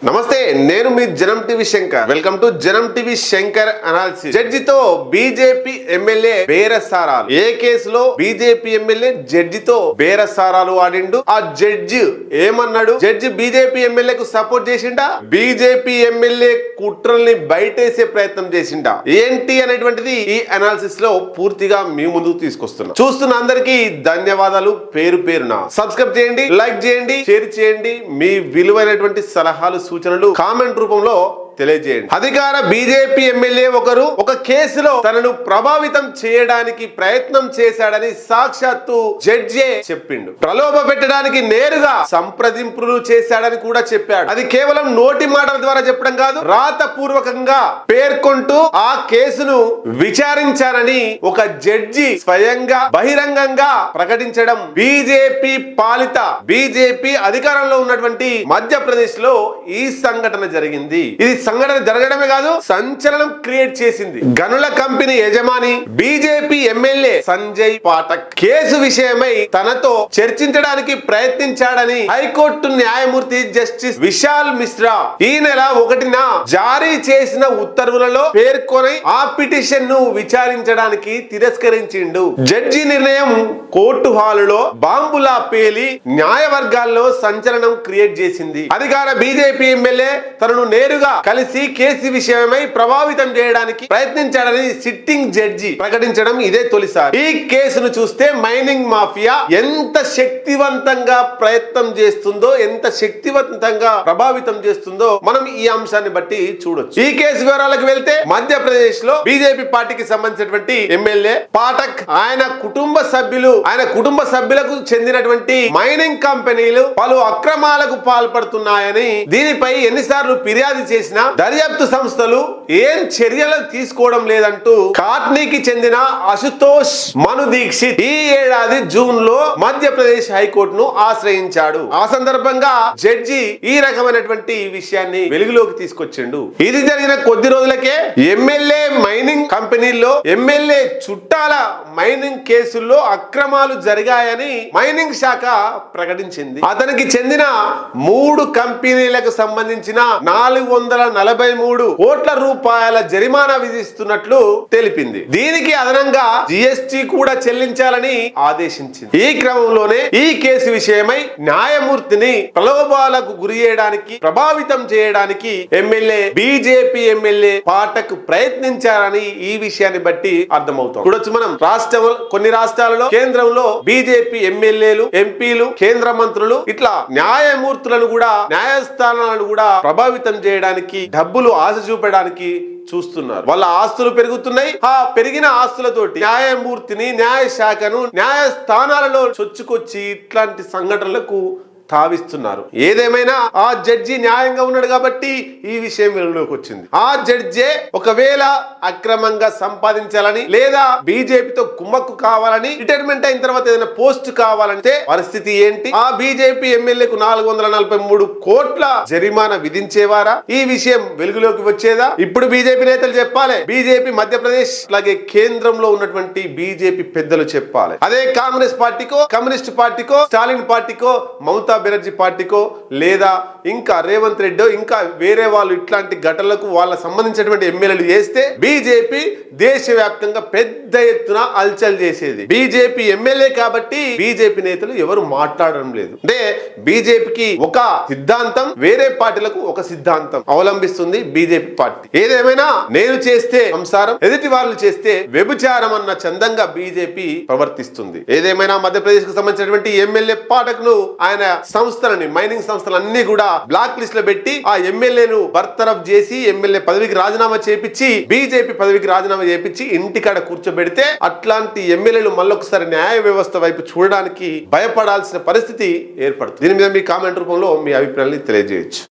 నమస్తే, నేను మీ Janam TV Shankar. Welcome to Janam TV Shankar analysis. జడ్జితో బీజేపీ ఎమ్మెల్యే బేరసారాలు. ఏ కేసులో బీజేపీ ఎమ్మెల్యే జడ్జితో బేరసారాలు ఆడిండు? ఆ జడ్జి ఏమన్నాడు? జడ్జి బీజేపీ ఎమ్మెల్యేకు సపోర్ట్ చేసిండా? బీజేపీ ఎమ్మెల్యే కుట్రల్ని బయటేసే ప్రయత్నం చేసిండా? ఏంటి అనేటువంటిది ఈ అనాలిసిస్ లో పూర్తిగా మీ ముందుకు తీసుకొస్తున్నా. చూస్తున్న అందరికీ ధన్యవాదాలు పేరు పేరున. సబ్స్క్రైబ్ చేయండి, లైక్ చేయండి, షేర్ చేయండి. మీ విలువైనటువంటి సలహాలు సూచనలు కామెంట్ రూపంలో తెలియజేయండి. అధికార బీజేపీ ఎమ్మెల్యే ఒకరు ఒక కేసులో తనను ప్రభావితం చేయడానికి ప్రయత్నం చేశాడని సాక్షాత్తు జడ్జే చెప్పిండు. ప్రలోభ పెట్టడానికి నేరుగా సంప్రదింపులు చేశాడని కూడా చెప్పాడు. అది కేవలం నోటి మాటల ద్వారా చెప్పడం కాదు, రాతపూర్వకంగా పేర్కొంటూ ఆ కేసును విచారించారని ఒక జడ్జి స్వయంగా బహిరంగంగా ప్రకటించడం బీజేపీ పాలిత బీజేపీ అధికారంలో ఉన్నటువంటి మధ్యప్రదేశ్ లో ఈ సంఘటన జరిగింది. ఇది సంఘటన జరగడమే కాదు, సంచలనం క్రియేట్ చేసింది. గనుల కంపెనీ యజమాని BJP MLA Sanjay Pathak case విషయమై తనతో చర్చించడానికి ప్రయత్నించాడని హైకోర్టు న్యాయమూర్తి జస్టిస్ విశాల్ మిశ్రా ఈ నెల 1న జారీ చేసిన ఉత్తర్వులలో పేర్కొని ఆ పిటిషన్ ను విచారించడానికి తిరస్కరించిండు. జడ్జి నిర్ణయం కోర్టు హాలులో బాంబులా పేలి న్యాయవర్గాల్లో సంచలనం క్రియేట్ చేసింది. అధికార బీజేపీ ఎమ్మెల్యే తనను నేరుగా కలిసి కేసు విషయమై ప్రభావితం చేయడానికి ప్రయత్నించాడని సిట్టింగ్ జడ్జి ప్రకటించడం ఇదే తొలిసారి. ఈ కేసును చూస్తే మైనింగ్ మాఫియా ఎంత శక్తివంతంగా ప్రయత్నం చేస్తుందో, ఎంత శక్తివంతంగా ప్రభావితం చేస్తుందో మనం ఈ అంశాన్ని బట్టి చూడొచ్చు. ఈ కేసు వివరాలకు వెళ్తే మధ్యప్రదేశ్ లో బీజేపీ పార్టీకి సంబంధించినటువంటి ఎమ్మెల్యే పాఠక్ ఆయన కుటుంబ సభ్యులకు చెందినటువంటి మైనింగ్ కంపెనీలు పలు అక్రమాలకు పాల్పడుతున్నాయని, దీనిపై ఎన్నిసార్లు ఫిర్యాదు చేసినా దర్యాప్తు సంస్థలు ఏం చర్యలు తీసుకోవడం లేదంటూ కాట్నీకి చెందిన అశుతోష్ మను దీక్షిత్ ఈ ఏడాది జూన్ లో మధ్యప్రదేశ్ హైకోర్టును ఆశ్రయించాడు. ఆ సందర్భంగా జడ్జి ఈ రకమైనటువంటి విషయాన్ని వెలుగులోకి తీసుకొచ్చిండు. ఇది జరిగిన కొద్ది రోజులకే ఎమ్మెల్యే మైనింగ్ కంపెనీల్లో ఎమ్మెల్యే చుట్టాల మైనింగ్ కేసుల్లో అక్రమాలు జరిగాయని మైనింగ్ శాఖ ప్రకటించింది. అతనికి చెందిన 3 కంపెనీలకు సంబంధించిన 443 కోట్ల రూపాయల జరిమానా విధిస్తున్నట్లు తెలిపింది. దీనికి అదనంగా జీఎస్టీ కూడా చెల్లించాలని ఆదేశించింది. ఈ క్రమంలోనే ఈ కేసు విషయమై న్యాయమూర్తిని ప్రలోభాలకు గురి చేయడానికి, ప్రభావితం చేయడానికి బీజేపీ ఎమ్మెల్యే పాఠక్ ప్రయత్నించారని ఈ విషయాన్ని బట్టి అర్థమవుతుంది. చూడొచ్చు మనం కొన్ని రాష్ట్రాలలో కేంద్రంలో బీజేపీ ఎమ్మెల్యేలు, ఎంపీలు, కేంద్ర మంత్రులు ఇట్లా న్యాయస్థానాలను కూడా ప్రభావితం చేయడానికి, డబ్బులు ఆశ చూపడానికి చూస్తున్నారు. వాళ్ళ ఆస్తులు పెరుగుతున్నాయి. ఆ పెరిగిన ఆస్తులతోటి న్యాయమూర్తిని, న్యాయశాఖను న్యాయస్థానాలలో చొచ్చుకొచ్చి ఇట్లాంటి సంఘటనలకు తావిస్తున్నారు. ఏదేమైనా ఆ జడ్జి న్యాయంగా ఉన్నాడు కాబట్టి ఈ విషయం వెలుగులోకి వచ్చింది. ఆ జడ్జే ఒకవేళ అక్రమంగా సంపాదించాలని లేదా బీజేపీతో కుమ్మక్కు కావాలని, రిటైర్మెంట్ అయిన తర్వాత ఏదైనా పోస్ట్ కావాలంటే పరిస్థితి ఏంటి? ఆ బీజేపీ ఎమ్మెల్యేకు 443 కోట్ల జరిమానా విధించేవారా? ఈ విషయం వెలుగులోకి వచ్చేదా? ఇప్పుడు బీజేపీ నేతలు చెప్పాలి, బీజేపీ మధ్యప్రదేశ్ అలాగే కేంద్రంలో ఉన్నటువంటి బీజేపీ పెద్దలు చెప్పాలి. అదే కాంగ్రెస్ పార్టీకో, కమ్యూనిస్ట్ పార్టీకో, స్టాలిన్ పార్టీకో, మమతా బెనర్జీ పార్టీకో లేదా ఇంకా రేవంత్ రెడ్డి ఇంకా వేరే వాళ్ళు ఇట్లాంటి ఘటనలకు వాళ్ళ సంబంధించినటువంటి ఎమ్మెల్యేలు చేస్తే బీజేపీ దేశవ్యాప్తంగా పెద్ద ఎత్తున అల్చల్ చేసేది. బీజేపీ ఎమ్మెల్యే కాబట్టి బీజేపీ నేతలు ఎవరు మాట్లాడడం లేదు. అంటే బీజేపీకి ఒక సిద్ధాంతం, వేరే పార్టీలకు ఒక సిద్ధాంతం అవలంబిస్తుంది బీజేపీ పార్టీ. ఏదేమైనా నేను చేస్తే సంసారం, ఎదుటి వాళ్ళు చేస్తే వ్యభిచారం అన్న చందంగా బీజేపీ ప్రవర్తిస్తుంది. ఏదేమైనా మధ్యప్రదేశ్ కు సంబంధించినటువంటి ఎమ్మెల్యే పాఠక్ ను ఆయన మైనింగ్ సంస్థలన్నీ కూడా బ్లాక్ లిస్ట్ లో పెట్టి ఆ ఎమ్మెల్యేను బర్తరఫ్ చేసి ఎమ్మెల్యే పదవికి రాజీనామా చేపించి బీజేపీ పదవికి రాజీనామా చేపించి ఇంటికాడ కూర్చోబెడితే అట్లాంటి ఎమ్మెల్యేలు మళ్ళొకసారి న్యాయ వ్యవస్థ వైపు చూడడానికి భయపడాల్సిన పరిస్థితి ఏర్పడుతుంది. దీని మీద మీ కామెంట్ రూపంలో మీ అభిప్రాయాన్ని తెలియజేయచ్చు.